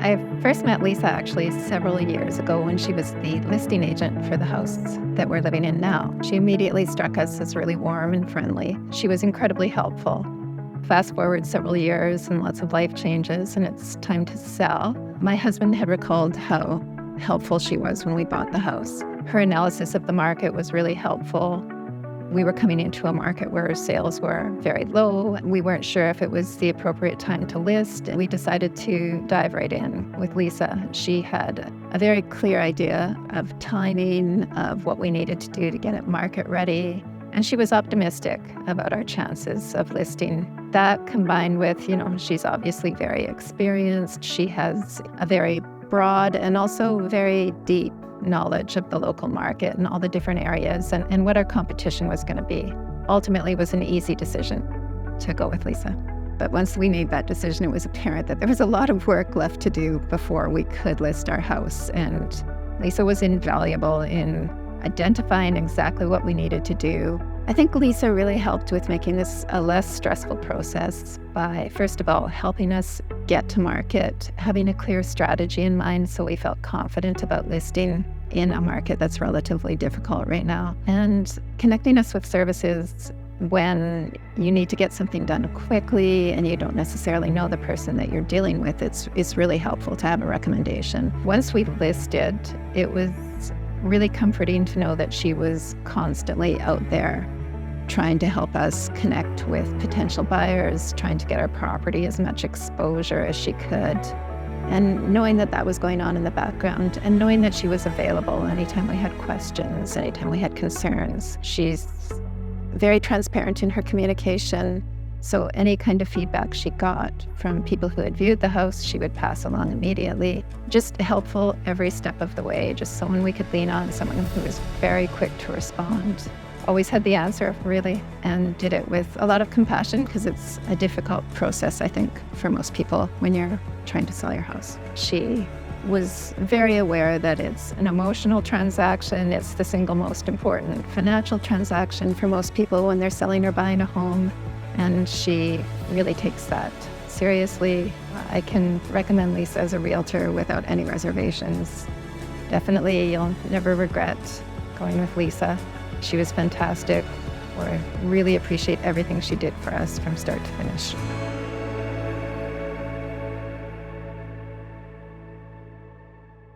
I first met Lisa actually several years ago when she was the listing agent for the house that we're living in now. She immediately struck us as really warm and friendly. She was incredibly helpful. Fast forward several years and lots of life changes, and it's time to sell. My husband had recalled how helpful she was when we bought the house. Her analysis of the market was really helpful. We were coming into a market where sales were very low. We weren't sure if it was the appropriate time to list. We decided to dive right in with Lisa. She had a very clear idea of timing, of what we needed to do to get it market ready. And she was optimistic about our chances of listing. That combined with, she's obviously very experienced. She has a very broad and also very deep knowledge of the local market and all the different areas and what our competition was going to be. Ultimately, it was an easy decision to go with Lisa. But once we made that decision, it was apparent that there was a lot of work left to do before we could list our house. And Lisa was invaluable in identifying exactly what we needed to do. I think Lisa really helped with making this a less stressful process by, first of all, helping us get to market, having a clear strategy in mind so we felt confident about listing in a market that's relatively difficult right now, and connecting us with services when you need to get something done quickly and you don't necessarily know the person that you're dealing with. It's really helpful to have a recommendation. Once we listed, it was really comforting to know that she was constantly out there trying to help us connect with potential buyers, trying to get our property as much exposure as she could. And knowing that that was going on in the background and knowing that she was available anytime we had questions, anytime we had concerns. She's very transparent in her communication. So any kind of feedback she got from people who had viewed the house, she would pass along immediately. Just helpful every step of the way, just someone we could lean on, someone who was very quick to respond. Always had the answer, really, and did it with a lot of compassion because it's a difficult process, I think, for most people when you're trying to sell your house. She was very aware that it's an emotional transaction. It's the single most important financial transaction for most people when they're selling or buying a home. And she really takes that seriously. I can recommend Lisa as a realtor without any reservations. Definitely, you'll never regret going with Lisa. She was fantastic. We really appreciate everything she did for us from start to finish.